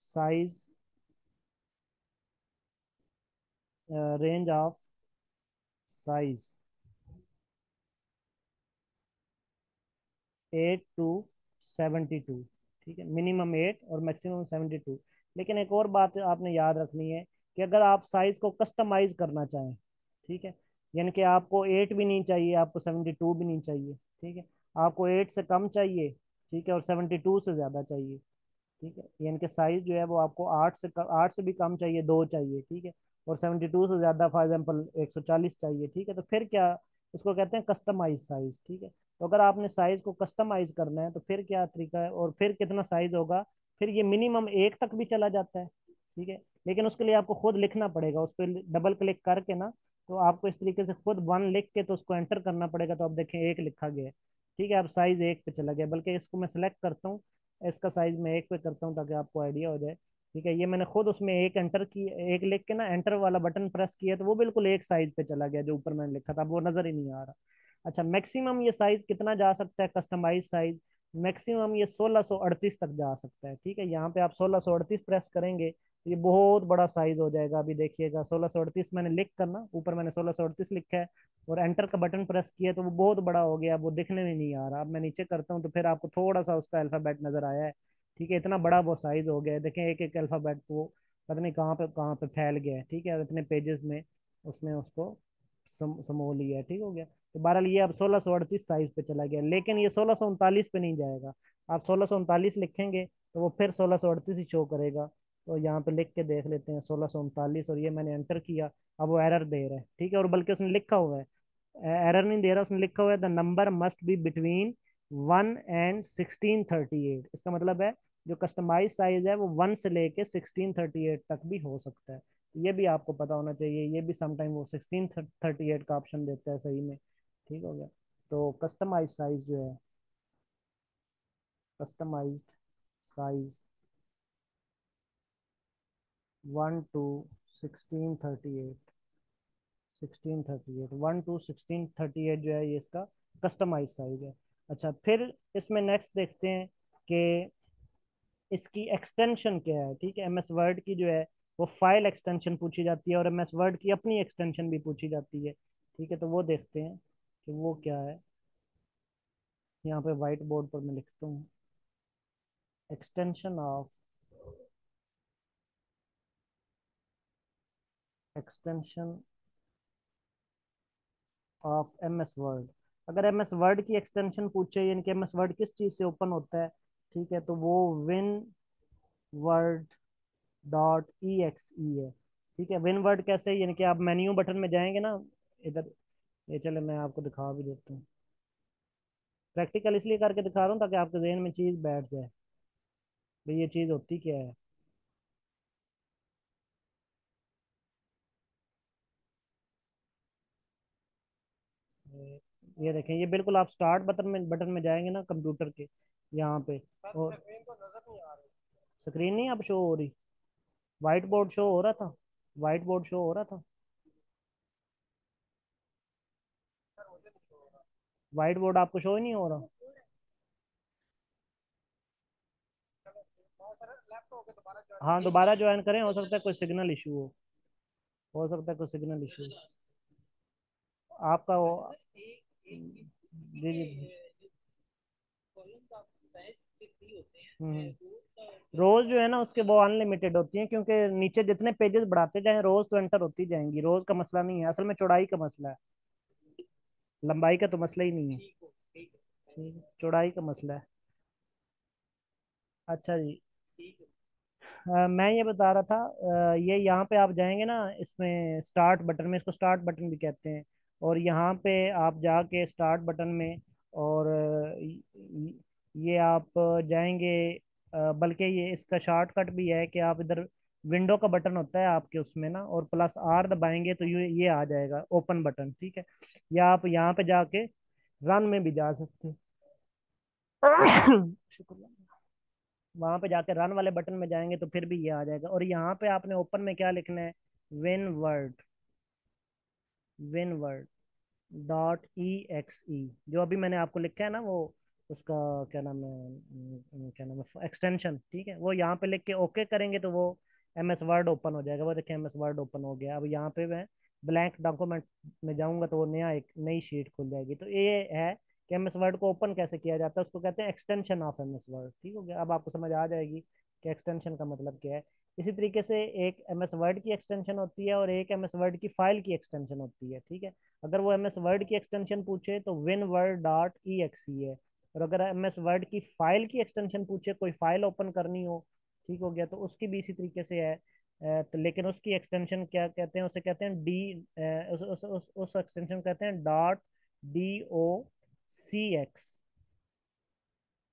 Speaker 1: Size, range of size 8 to 72। ठीक है, मिनिमम 8 और मैक्सिमम 72। लेकिन एक और बात आपने याद रखनी है कि अगर आप साइज को कस्टमाइज करना चाहें, ठीक है, यानी कि आपको 8 भी नहीं चाहिए, आपको 72 भी नहीं चाहिए, ठीक है, आपको 8 से कम चाहिए, ठीक है, और 72 से ज़्यादा चाहिए, ठीक है, यानी कि साइज जो है वो आपको 8 से भी कम चाहिए, 2 चाहिए, ठीक है, और 72 से ज़्यादा फॉर एग्जाम्पल 140 चाहिए, ठीक है, तो फिर क्या, उसको कहते हैं कस्टमाइज साइज। ठीक है, तो अगर आपने साइज को कस्टमाइज करना है तो फिर क्या तरीका है और फिर कितना साइज होगा? फिर ये मिनिमम 1 तक भी चला जाता है, ठीक है, लेकिन उसके लिए आपको खुद लिखना पड़ेगा, उस पर डबल क्लिक करके ना, तो आपको इस तरीके से खुद 1 लिख के तो उसको एंटर करना पड़ेगा। तो आप देखें 1 लिखा गया है, ठीक है, अब साइज 1 पे चला गया, बल्कि इसको मैं सेलेक्ट करता हूँ, इसका साइज मैं 1 पे करता हूँ ताकि आपको आइडिया हो जाए। ठीक है, ये मैंने खुद उसमें 1 एंटर की, 1 लिख के ना एंटर वाला बटन प्रेस किया तो वो बिल्कुल 1 साइज पे चला गया, जो ऊपर मैंने लिखा था अब वो नजर ही नहीं आ रहा। अच्छा, मैक्सिमम ये साइज कितना जा सकता है कस्टमाइज साइज? मैक्सिमम ये 1638 तक जा सकता है। ठीक है, यहाँ पे आप 1638 प्रेस करेंगे तो ये बहुत बड़ा साइज हो जाएगा। अभी देखिएगा 1638 मैंने लिख कर ना, ऊपर मैंने 1638 लिखा है और एंटर का बटन प्रेस किया तो वो बहुत बड़ा हो गया, वो दिखने में नहीं आ रहा। अब मैं नीचे करता हूँ तो फिर आपको थोड़ा सा उसका अल्फाबेट नजर आया है। ठीक है, इतना बड़ा वो साइज हो गया है, देखें एक एक अल्फाबेट को पता नहीं कहाँ पे फैल गया है। ठीक है, और इतने पेजेस में उसने उसको समो लिया है। ठीक हो गया, तो बहरहाल ये अब 1638 साइज पे चला गया, लेकिन ये 1639 पे नहीं जाएगा। आप 1639 लिखेंगे तो वो फिर 1638 ही शो करेगा। तो यहाँ पे लिख के देख लेते हैं 1639, और ये मैंने एंटर किया, अब वो एरर दे रहा है। ठीक है, और बल्कि उसने लिखा हुआ है, एरर नहीं दे रहा, उसने लिखा हुआ है the number must be between 1 and 1638। इसका मतलब है जो कस्टमाइज साइज है वो 1 से लेके 1638 तक भी हो सकता है। ये भी आपको पता होना चाहिए, ये भी समटाइम वो 1638 का ऑप्शन देता है सही में। ठीक हो गया, तो कस्टमाइज साइज जो है, कस्टमाइज्ड साइज 1 to 1638, 1 to 1638 जो है ये इसका कस्टमाइज साइज है। अच्छा, फिर इसमें नेक्स्ट देखते हैं कि इसकी एक्सटेंशन क्या है। ठीक है, MS वर्ड की जो है वो फाइल एक्सटेंशन पूछी जाती है और MS वर्ड की अपनी एक्सटेंशन भी पूछी जाती है। ठीक है, तो वो देखते हैं कि वो क्या है। यहाँ पे व्हाइट बोर्ड पर मैं लिखता हूँ extension of, extension of MS word. अगर MS वर्ड की एक्सटेंशन पूछे, यानी कि MS वर्ड किस चीज़ से ओपन होता है, ठीक है, तो वो विन वर्ड .exe है। ठीक है, विन वर्ड कैसे, यानी कि आप मेन्यू बटन में जाएंगे ना इधर, ये चले मैं आपको दिखा भी देता हूँ। प्रैक्टिकल इसलिए करके दिखा रहा हूँ ताकि आपके जहन में चीज़ बैठ जाए भाई ये चीज़ होती क्या है। ये देखें, ये बिल्कुल आप स्टार्ट बटन में जाएंगे ना कंप्यूटर के यहाँ पे, और स्क्रीन नहीं अब शो हो रही, व्हाइट बोर्ड शो हो रहा था, व्हाइट बोर्ड शो हो रहा था, व्हाइट बोर्ड आपको शो ही नहीं हो रहा। हाँ दोबारा ज्वाइन करें, हो सकता है कोई सिग्नल इशू हो सकता है कोई सिग्नल इशू आपका वो। जी जी। रोज जो है ना उसके वो अनलिमिटेड होती हैं, क्योंकि नीचे जितने पेजेस बढ़ाते जाएं रोज तो एंटर होती जाएंगी, रोज का मसला नहीं है, असल में चौड़ाई का मसला है, लंबाई का तो मसला ही नहीं है। ठीक है, चौड़ाई का मसला है। अच्छा जी। मैं ये बता रहा था, ये यहाँ पे आप जाएंगे ना, इसमें स्टार्ट बटन में, इसको स्टार्ट बटन भी कहते हैं, और यहाँ पे आप जाके स्टार्ट बटन में, और ये आप जाएंगे, बल्कि ये इसका शॉर्टकट भी है कि आप इधर विंडो का बटन होता है आपके उसमें ना, और प्लस आर दबाएंगे तो ये आ जाएगा ओपन बटन, ठीक है। या आप यहाँ पे जाके रन में भी जा सकते हैं। शुक्रिया। वहां पे जाके रन वाले बटन में जाएंगे तो फिर भी ये आ जाएगा, और यहाँ पे आपने ओपन में क्या लिखना है, win word, win word dot E X E, जो अभी मैंने आपको लिखा है ना वो, उसका क्या नाम है, क्या नाम है, एक्सटेंशन, ठीक है, वो यहाँ पे लिख के ओके करेंगे तो वो एम एस वर्ड ओपन हो जाएगा। वो देखिए एम एस वर्ड ओपन हो गया। अब यहाँ पे मैं ब्लैंक डॉक्यूमेंट में जाऊंगा तो वो नया एक नई शीट खुल जाएगी। तो ये है कि एम एस वर्ड को ओपन कैसे किया जाता है, उसको कहते हैं extension of M S Word. ठीक हो गया, अब आपको समझ आ जाएगी कि एक्सटेंशन का मतलब क्या है। इसी तरीके से एक एम एस वर्ड की एक्सटेंशन होती है और एक एम एस वर्ड की फाइल की एक्सटेंशन होती है, ठीक है। अगर वो एम एस वर्ड की एक्सटेंशन पूछे तो win word dot E X E है, और अगर एम एस वर्ड की फाइल की एक्सटेंशन पूछे, कोई फाइल ओपन करनी हो, ठीक हो गया, तो उसकी भी इसी तरीके से है। तो लेकिन उसकी एक्सटेंशन क्या कहते हैं, उसे कहते हैं डी, उस एक्सटेंशन कहते हैं dot D O C x,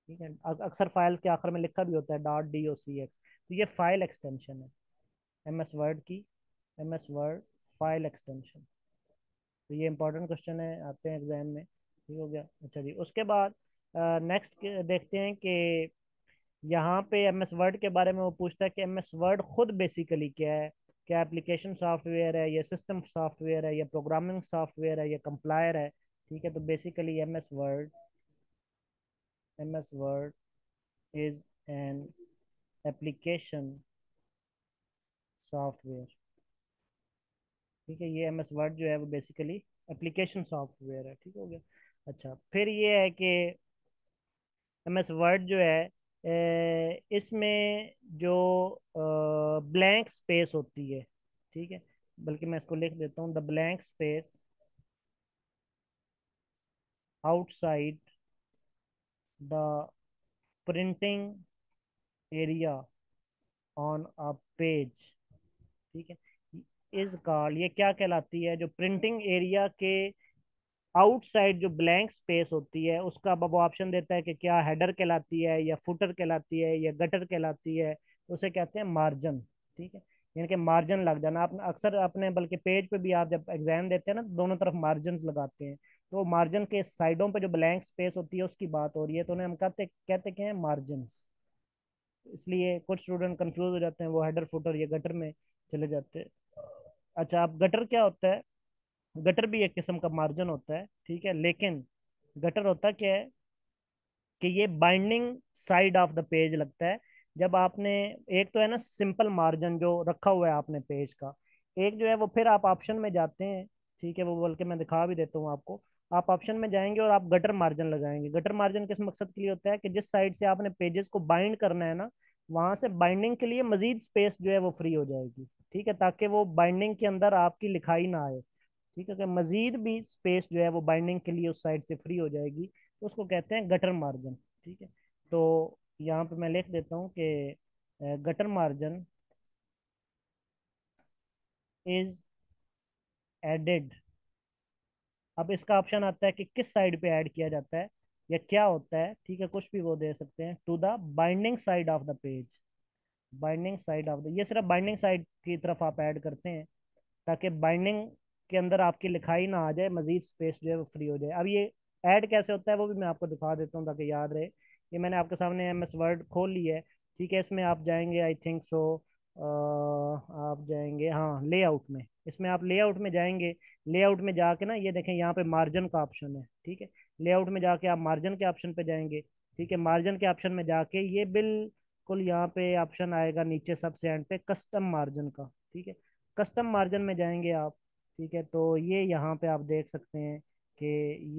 Speaker 1: ठीक है। अक्सर फाइल्स के आखिर में लिखा भी होता है dot D O C X, तो ये फाइल एक्सटेंशन है एम एस वर्ड की, M S Word file extension. तो ये इंपॉर्टेंट क्वेश्चन है, आते हैं एग्जाम में, ठीक हो गया। अच्छा जी, उसके बाद नेक्स्ट देखते हैं कि यहाँ पे एम एस वर्ड के बारे में वो पूछता है कि एम एस वर्ड खुद बेसिकली क्या है, क्या एप्लीकेशन सॉफ्टवेयर है, या सिस्टम सॉफ्टवेयर है, या प्रोग्रामिंग सॉफ्टवेयर है, या कंप्लायर है, ठीक है। तो basically M S Word is an application software, ठीक है। ये एम एस वर्ड जो है वो बेसिकली एप्लीकेशन सॉफ्टवेयर है, ठीक हो गया। अच्छा, फिर ये है कि एम एस वर्ड जो है, इसमें जो ब्लैंक स्पेस होती है, ठीक है, बल्कि मैं इसको लिख देता हूँ, the blank space outside the printing area on a page, ठीक है, इज कॉल्ड, ये क्या कहलाती है, जो प्रिंटिंग एरिया के आउटसाइड जो ब्लैंक स्पेस होती है उसका, अब वो ऑप्शन देता है कि क्या हेडर कहलाती है, या फुटर कहलाती है, या गटर कहलाती है, तो उसे कहते हैं मार्जिन, ठीक है। यानी कि मार्जिन लग जाना, आप अक्सर अपने बल्कि पेज पे भी आप जब एग्जाम देते हैं ना, दोनों तरफ मार्जिन लगाते हैं, तो मार्जिन के साइडों पे जो ब्लैंक स्पेस होती है उसकी बात हो रही है, तो उन्हें हम कहते कहते क्या है, मार्जिन। इसलिए कुछ स्टूडेंट कंफ्यूज हो जाते हैं, वो हेडर फुटर या गटर में चले जाते हैं। अच्छा, अब गटर क्या होता है, गटर भी एक किस्म का मार्जिन होता है, ठीक है, लेकिन गटर होता क्या है कि ये binding side of the page लगता है। जब आपने, एक तो है ना सिंपल मार्जिन जो रखा हुआ है आपने पेज का, एक जो है वो फिर आप ऑप्शन में जाते हैं, ठीक है, वो बोल के मैं दिखा भी देता हूँ आपको। आप ऑप्शन में जाएंगे और आप गटर मार्जिन लगाएंगे। गटर मार्जिन किस मकसद के लिए होता है कि जिस साइड से आपने पेजेस को बाइंड करना है ना, वहां से बाइंडिंग के लिए मजीद स्पेस जो है वो फ्री हो जाएगी, ठीक है, ताकि वो बाइंडिंग के अंदर आपकी लिखाई ना आए, ठीक है। कि मजीद भी स्पेस जो है वो बाइंडिंग के लिए उस साइड से फ्री हो जाएगी, तो उसको कहते हैं गटर मार्जिन, ठीक है। तो यहाँ पे मैं लिख देता हूँ कि गटर मार्जिन इज एडेड। अब इसका ऑप्शन आता है कि किस साइड पे ऐड किया जाता है या क्या होता है, ठीक है, कुछ भी वो दे सकते हैं, to the binding side of the page, binding side of the, ये सिर्फ बाइंडिंग साइड की तरफ आप ऐड करते हैं, ताकि बाइंडिंग के अंदर आपकी लिखाई ना आ जाए, मजीद स्पेस जो है वो फ्री हो जाए। अब ये ऐड कैसे होता है वो भी मैं आपको दिखा देता हूँ ताकि याद रहे। ये मैंने आपके सामने एम एस वर्ड खोल ली है, ठीक है। इसमें आप जाएंगे, आई थिंक सो, आप जाएंगे हाँ लेआउट में, इसमें आप लेआउट में जाएंगे। लेआउट में जाके ना ये देखें यहाँ पे मार्जिन का ऑप्शन है, ठीक है। लेआउट में जाके आप मार्जिन के ऑप्शन पे जाएंगे, ठीक है। मार्जिन के ऑप्शन में जाके ये बिल्कुल बिल्कुल यहाँ पे ऑप्शन आएगा नीचे सबसे एंड पे कस्टम मार्जिन का। ठीक है, कस्टम मार्जिन में जाएंगे आप। ठीक है, तो ये यहाँ पे आप देख सकते हैं कि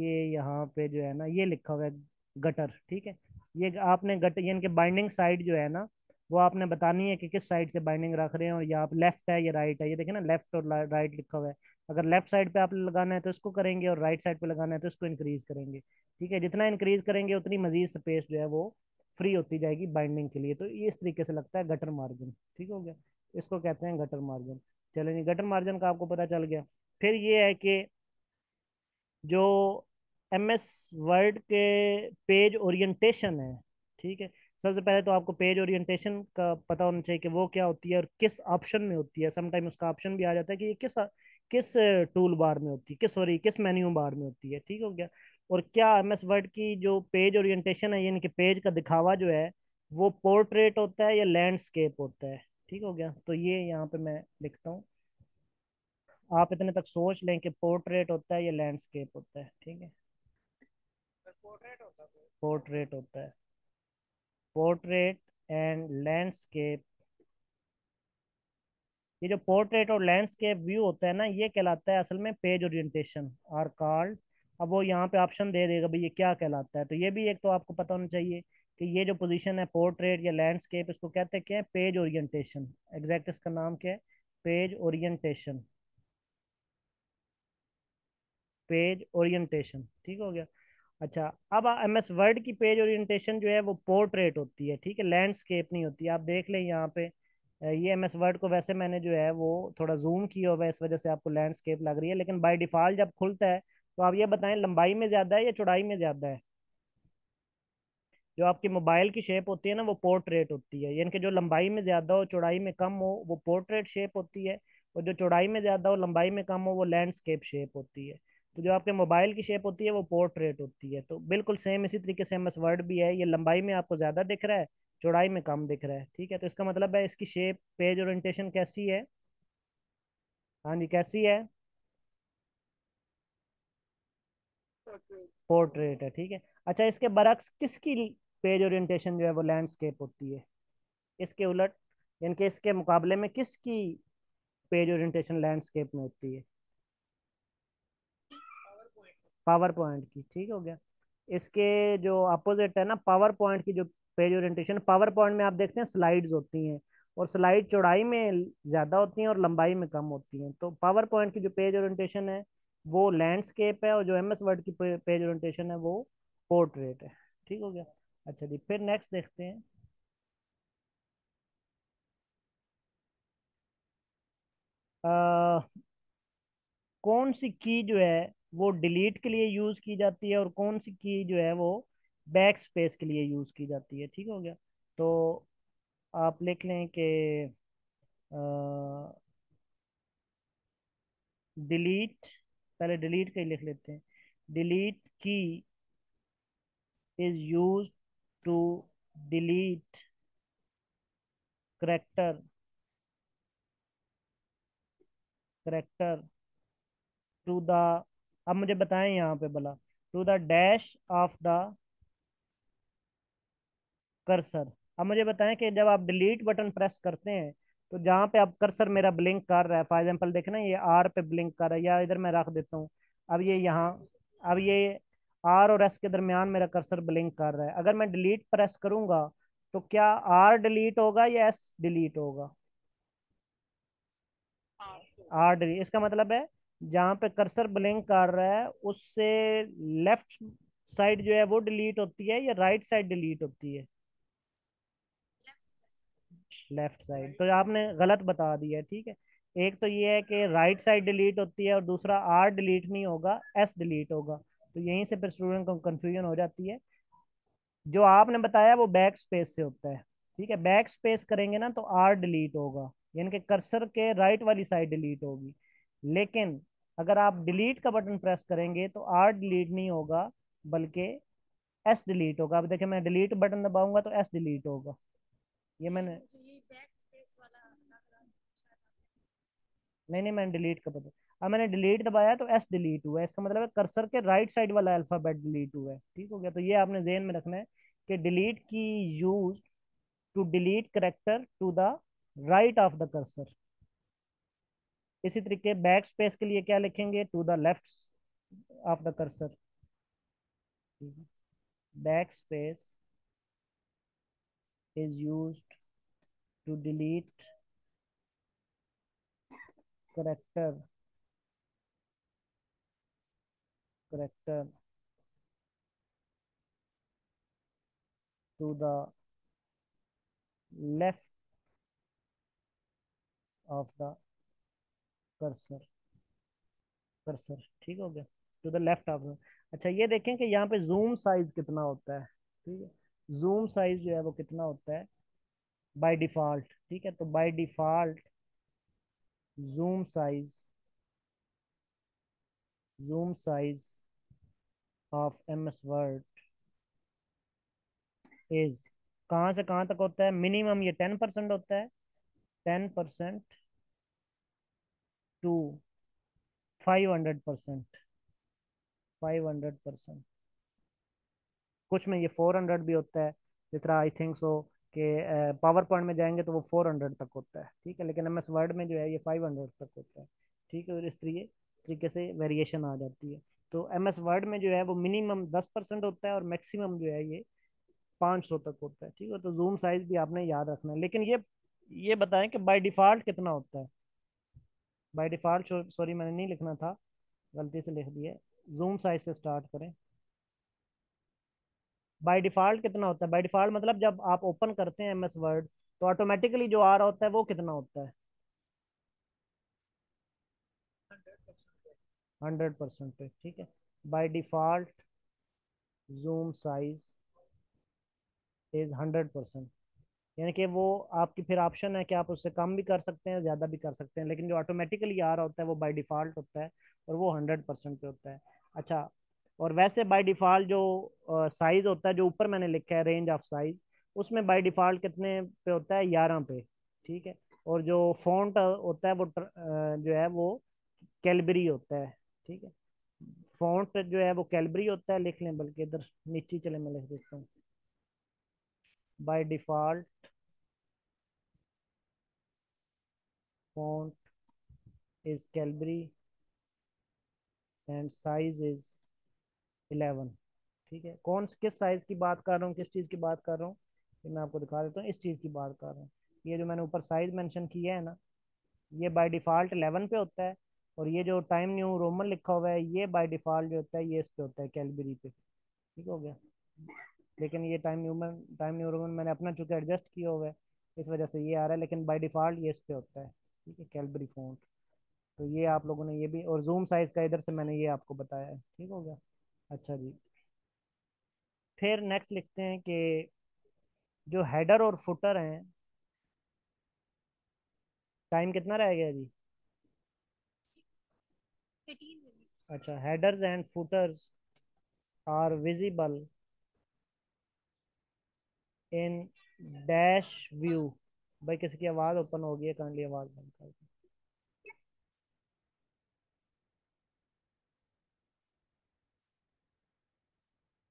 Speaker 1: ये यहाँ पे जो है ना ये लिखा हुआ है गटर। ठीक है, ये आपने गटर यानी कि बाइंडिंग साइड जो है ना वो आपने बतानी है कि किस साइड से बाइंडिंग रख रहे हैं, और यहाँ पे लेफ्ट है या राइट है, ये देखें ना लेफ्ट और राइट लिखा हुआ है। अगर लेफ्ट साइड पे आप लगाना है तो इसको करेंगे, और राइट साइड पे लगाना है तो इसको इंक्रीज करेंगे। ठीक है, जितना इंक्रीज करेंगे उतनी मजीद स्पेस जो है वो फ्री होती जाएगी बाइंडिंग के लिए। तो ये इस तरीके से लगता है गटर मार्जिन। ठीक हो गया, इसको कहते हैं गटर मार्जिन। चलें जी, गटर मार्जिन का आपको पता चल गया। फिर ये है कि जो MS वर्ड के पेज ओरिएंटेशन है। ठीक है, सबसे पहले तो आपको पेज ओरिएंटेशन का पता होना चाहिए कि वो क्या होती है और किस ऑप्शन में होती है। समटाइम उसका ऑप्शन भी आ जाता है कि ये किस किस टूल बार में होती है, किस सॉरी किस मेन्यू बार में होती है। ठीक हो गया, और क्या MS वर्ड की जो पेज ओरिएंटेशन है यानी कि पेज का दिखावा जो है वो पोर्ट्रेट होता है या लैंडस्केप होता है। ठीक हो गया, तो ये यहाँ पे मैं लिखता हूँ, आप इतने तक सोच लें कि पोर्ट्रेट होता है या लैंडस्केप होता है। ठीक है, पोर्ट्रेट होता है, पोर्ट्रेट एंड लैंडस्केप। ये जो पोर्ट्रेट और लैंडस्केप व्यू होता है ना ये कहलाता है असल में पेज ओरिएंटेशन आर कॉल्ड। अब वो यहाँ पे ऑप्शन दे देगा भाई ये क्या कहलाता है, तो ये भी एक तो आपको पता होना चाहिए कि ये जो पोजीशन है पोर्ट्रेट या लैंडस्केप इसको कहते हैं क्या है, पेज ओरिएंटेशन। एग्जैक्ट इसका नाम क्या है, पेज ओरिएंटेशन, पेज ओरिएंटेशन। ठीक हो गया। अच्छा, अब MS वर्ड की पेज ओरिएंटेशन जो है वो पोर्ट्रेट होती है। ठीक है, लैंडस्केप नहीं होती। आप देख लें यहाँ पे ये MS वर्ड को वैसे मैंने जो है वो थोड़ा जूम किया हुआ है, इस वजह से आपको लैंडस्केप लग रही है, लेकिन बाय डिफॉल्ट जब खुलता है तो आप ये बताएं लंबाई में ज्यादा है या चौड़ाई में ज्यादा है। जो आपकी मोबाइल की शेप होती है ना वो पोर्ट्रेट होती है, यानी कि जो लंबाई में ज्यादा हो चौड़ाई में कम हो वो पोर्ट्रेट शेप होती है, और जो चौड़ाई में ज्यादा हो लंबाई में कम हो वो लैंडस्केप शेप होती है। तो जो आपके मोबाइल की शेप होती है वो पोर्ट्रेट होती है। तो बिल्कुल सेम इसी तरीके से MS वर्ड भी है, ये लंबाई में आपको ज्यादा दिख रहा है, चौड़ाई में कम दिख रहा है। ठीक है, तो इसका मतलब है इसकी शेप पेज ओरिएंटेशन कैसी है। हाँ जी, कैसी है, पोर्ट्रेट है। ठीक है, अच्छा इसके बरक्स किसकी पेज ओरिएंटेशन जो है वो लैंडस्केप होती है, इसके उलट यानी कि इसके मुकाबले में किसकी पेज ओरिएंटेशन लैंडस्केप में होती है, पावर पॉइंट की। ठीक हो गया, इसके जो अपोजिट है ना पावर पॉइंट की जो पेज ओरिएंटेशन, पावर पॉइंट में आप देखते हैं स्लाइड्स होती हैं, और स्लाइड चौड़ाई में ज्यादा होती हैं और लंबाई में कम होती हैं। तो पावर पॉइंट की जो पेज ओरिएंटेशन है वो लैंडस्केप है, और जो MS वर्ड की पेज ओरिएंटेशन है वो पोर्ट्रेट है। ठीक हो गया। अच्छा जी, फिर नेक्स्ट देखते हैं। कौन सी की जो है वो डिलीट के लिए यूज की जाती है और कौन सी की जो है वो बैक स्पेस के लिए यूज की जाती है। ठीक हो गया, तो आप लिख लें कि डिलीट, पहले डिलीट का ही लिख लेते हैं। Delete key is use to delete character, character to the, अब मुझे बताएं यहाँ पे भला, to the dash of the cursor. अब मुझे बताएं कि जब आप डिलीट बटन प्रेस करते हैं तो जहाँ पे आप कर्सर मेरा ब्लिंक कर रहा है, फॉर एग्जाम्पल देखना ये R पे ब्लिंक कर रहा है, या इधर मैं रख देता हूँ, अब ये यहाँ, अब ये R और S के दरमियान मेरा कर्सर ब्लिंक कर रहा है, अगर मैं डिलीट प्रेस करूंगा तो क्या R डिलीट होगा या S डिलीट होगा। R डिलीट, इसका मतलब है जहाँ पे कर्सर ब्लिंक कर रहा है उससे लेफ्ट साइड जो है वो डिलीट होती है या राइट साइड डिलीट होती है, लेफ्ट साइड। तो आपने गलत बता दिया है। ठीक है, एक तो ये है कि राइट साइड डिलीट होती है और दूसरा R डिलीट नहीं होगा, S डिलीट होगा। तो यहीं से फिर स्टूडेंट को कंफ्यूजन हो जाती है। जो आपने बताया वो बैक स्पेस से होता है। ठीक है, बैक स्पेस करेंगे ना तो R डिलीट होगा, यानी कि कर्सर के राइट वाली साइड डिलीट होगी। लेकिन अगर आप डिलीट का बटन प्रेस करेंगे तो R डिलीट नहीं होगा बल्कि S डिलीट होगा। अब देखिए मैं डिलीट बटन दबाऊंगा तो S डिलीट होगा। ये मैंने, नहीं नहीं मैंने डिलीट का बता, अब मैंने डिलीट दबाया तो S डिलीट हुआ है, इसका मतलब है कर्सर के राइट साइड वाला अल्फाबेट डिलीट हुआ है। ठीक हो गया, तो ये आपने जेहन में रखना है कि delete key use to delete character to the right of the cursor. इसी तरीके बैक स्पेस के लिए क्या लिखेंगे, to the left of the cursor. Backspace is used to delete character character to the left of the cursor. Cursor ठीक हो गया, to the left of the. अच्छा ये देखें कि यहाँ पे जूम साइज कितना होता है। ठीक है, जूम साइज जो है वो कितना होता है बाय डिफॉल्ट। ठीक है, तो by default zoom size, zoom size of M S Word is, कहाँ से कहाँ तक होता है, मिनिमम ये 10% होता है, 10% टू 500%, 500%। कुछ में ये 400 भी होता है, जिस तरह आई थिंक सो कि पावर पॉइंट में जाएंगे तो वो 400 तक होता है। ठीक है, लेकिन एम एस वर्ड में जो है ये 500 तक होता है। ठीक है, और इस तरीके से वेरिएशन आ जाती है। तो एम एस वर्ड में जो है वो मिनिमम 10% होता है और मैक्सिमम जो है ये 500 तक होता है। ठीक है, तो जूम साइज भी आपने याद रखना है, लेकिन ये बताएं कि बाय डिफॉल्ट कितना होता है। बाय डिफॉल्ट, सॉरी मैंने नहीं लिखना था, गलती से लिख दिया। जूम साइज से स्टार्ट करें। बाय डिफॉल्ट कितना होता है, बाय डिफॉल्ट मतलब जब आप ओपन करते हैं एम एस वर्ड तो ऑटोमेटिकली जो आ रहा होता है वो कितना होता है, 100% पे। ठीक है, bye default zoom size is 100%। यानी कि वो आपकी फिर ऑप्शन है कि आप उससे कम भी कर सकते हैं, ज़्यादा भी कर सकते हैं, लेकिन जो ऑटोमेटिकली आ रहा होता है वो बाय डिफ़ॉल्ट होता है और वो 100% पे होता है। अच्छा, और वैसे बाय डिफ़ॉल्ट जो साइज़ होता है, जो ऊपर मैंने लिखा है रेंज ऑफ साइज़, उसमें बाय डिफ़ॉल्ट कितने पे होता है, 11 पे। ठीक है, और जो फॉन्ट होता है वो जो है वो कैलबरी होता है। ठीक है, फॉन्ट जो है वो कैलबरी होता है, लिख लें, बल्कि इधर नीचे चले मैं लिख देता हूँ। By default font is Calibri and size is 11। ठीक है, कौन किस साइज की बात कर रहा हूँ, किस चीज़ की बात कर रहा हूँ, ये मैं आपको दिखा देता हूँ। इस चीज़ की बात कर रहा हूँ, ये जो मैंने ऊपर साइज मेंशन किया है ना, ये बाय डिफ़ॉल्ट 11 पे होता है। और ये जो टाइम न्यू रोमन लिखा हुआ है ये बाय डिफ़ॉल्ट जो होता है ये इस पे होता है, कैलबरी पे। ठीक हो गया, लेकिन ये टाइम न्यू रोमन मैंने अपना चूंकि एडजस्ट किया हुआ है इस वजह से ये आ रहा है, लेकिन बाय डिफ़ॉल्ट ये इस पे होता है। ठीक है, कैलबरी फॉन्ट। तो ये आप लोगों ने ये भी, और जूम साइज का इधर से मैंने ये आपको बताया है। ठीक हो गया। अच्छा जी, फिर नेक्स्ट लिखते हैं कि जो हेडर और फुटर हैं, टाइम कितना रह गया जी। अच्छा, headers and footers are visible in dash view. भाई किसी की आवाज़ ओपन हो गई है, काइंडली आवाज़ बंद कर दो।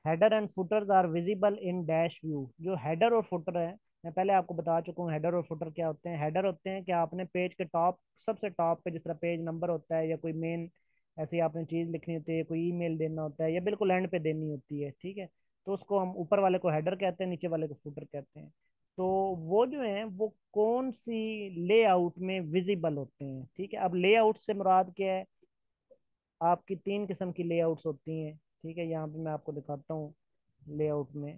Speaker 1: Header and footers are visible in dash view. जो हेडर और फुटर है, मैं पहले आपको बता चुका हूँ हेडर और फुटर क्या होते हैं। हेडर होते हैं कि आपने पेज के टॉप, सबसे टॉप पे, जिस तरह पेज नंबर होता है या कोई मेन ऐसी आपने चीज़ लिखनी होती है, कोई ईमेल देना होता है या बिल्कुल एंड पे देनी होती है। ठीक है, तो उसको हम ऊपर वाले को हेडर कहते हैं, नीचे वाले को फुटर कहते हैं। तो वो जो है वो कौन सी लेआउट में विजिबल होते हैं। ठीक है, अब लेआउट से मुराद क्या है, आपकी तीन किस्म की लेआउट्स होती हैं। ठीक है, यहाँ पे मैं आपको दिखाता हूँ लेआउट में।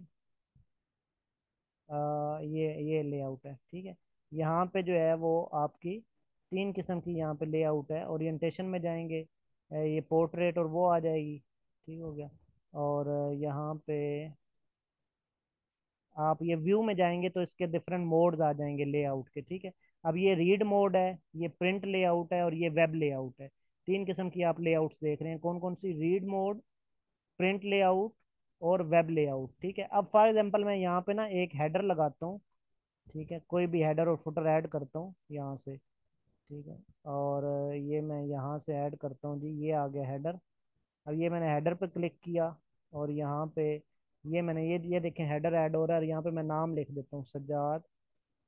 Speaker 1: ये लेआउट है। ठीक है, यहाँ पे जो है वो आपकी तीन किस्म की यहाँ पे लेआउट है। ओरिएंटेशन में जाएंगे, ये पोर्ट्रेट और वो आ जाएगी। ठीक हो गया, और यहाँ पे आप ये व्यू में जाएंगे तो इसके डिफरेंट मोड्स आ जाएंगे लेआउट के। ठीक है, अब ये रीड मोड है, ये प्रिंट लेआउट है और ये वेब लेआउट है। तीन किस्म की आप लेआउट्स देख रहे हैं, कौन कौन सी, रीड मोड, प्रिंट लेआउट और वेब लेआउट। ठीक है, अब फॉर एग्जांपल मैं यहाँ पे ना एक हेडर लगाता हूँ। ठीक है, कोई भी हेडर और फुटर ऐड करता हूँ यहाँ से। ठीक है, और ये मैं यहाँ से ऐड करता हूँ जी, ये आ गया हेडर। अब ये मैंने हेडर पे क्लिक किया और यहाँ पे ये मैंने ये देखें हेडर ऐड हो रहा है, और यहाँ पे मैं नाम लिख देता हूँ सज्जाद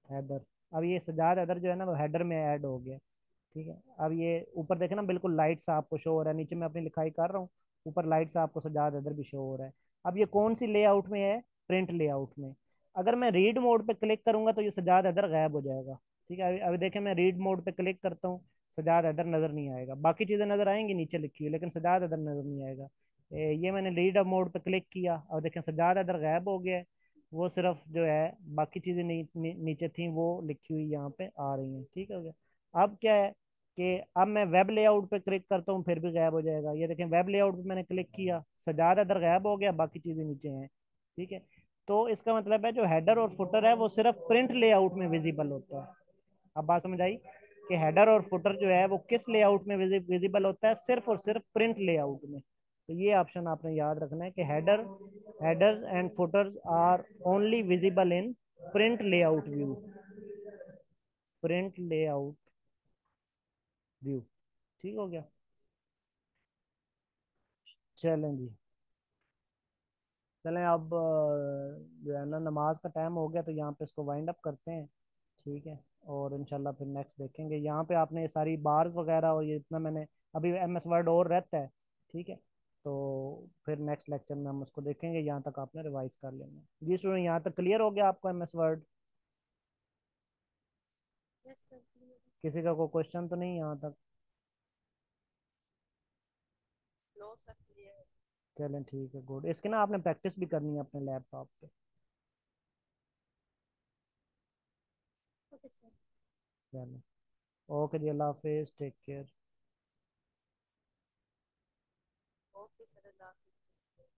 Speaker 1: हेडर। अब ये सजाद हेडर जो है ना वो हेडर में ऐड हो गया। ठीक है, अब ये ऊपर देखे ना बिल्कुल लाइट सा आपको शो हो रहा है, नीचे मैं अपनी लिखाई कर रहा हूँ, ऊपर लाइट सा आपको सजाद इधर भी शो हो रहा है। अब ये कौन सी लेआउट में है? प्रिंट लेआउट में। अगर मैं रीड मोड पे क्लिक करूंगा तो ये सजाद इधर गायब हो जाएगा। ठीक है, अभी देखें मैं रीड मोड पे क्लिक करता हूँ, सजाद इधर नजर नहीं आएगा, बाकी चीजें नजर आएंगी नीचे लिखी हुई, लेकिन सजाद इधर नजर नहीं आएगा। ये मैंने रीड मोड पे क्लिक किया और देखें सजाद इधर गायब हो गया है। वो सिर्फ जो है बाकी चीजें नीचे थी वो लिखी हुई यहाँ पे आ रही हैं। ठीक है हो गया। अब क्या है कि अब मैं वेब लेआउट पे क्लिक करता हूँ फिर भी गायब हो जाएगा। ये देखें वेब लेआउट पे मैंने क्लिक किया, सजाद इधर गायब हो गया, बाकी चीजें नीचे हैं। ठीक है, तो इसका मतलब है जो हेडर और फुटर है वो सिर्फ प्रिंट लेआउट में विजिबल होता है। अब बात समझ आई कि हेडर और फुटर जो है वो किस लेआउट में विजिबल होता है? सिर्फ और सिर्फ प्रिंट लेआउट में। तो ये ऑप्शन आपने याद रखना है कि headers and footers are only visible in print layout view. Print layout view. ठीक हो गया। चलें जी। चलें अब जो है ना नमाज का टाइम हो गया तो यहाँ पे इसको वाइंड अप करते हैं। ठीक है, और इंशाल्लाह फिर नेक्स्ट देखेंगे। यहाँ पे आपने ये सारी बार्स वगैरह और ये इतना मैंने अभी एम एस वर्ड और रहता है। ठीक है, तो फिर नेक्स्ट लेक्चर में हम उसको देखेंगे, यहाँ तक आपने रिवाइज कर लेना है। जी स्टूडेंट, यहाँ तक क्लियर हो गया आपको M S Word?
Speaker 2: Yes sir.
Speaker 1: किसी का कोई क्वेश्चन तो नहीं यहाँ तक?
Speaker 2: No sir, clear.
Speaker 1: चलें ठीक है, गुड। इसकी ना आपने प्रैक्टिस भी करनी है अपने लैपटॉप पे।
Speaker 2: Okay sir.
Speaker 1: चलें, ओके जी, अल्लाह हाफिज़, टेक केयर।
Speaker 2: ओके सर, अल्लाह हाफिज़।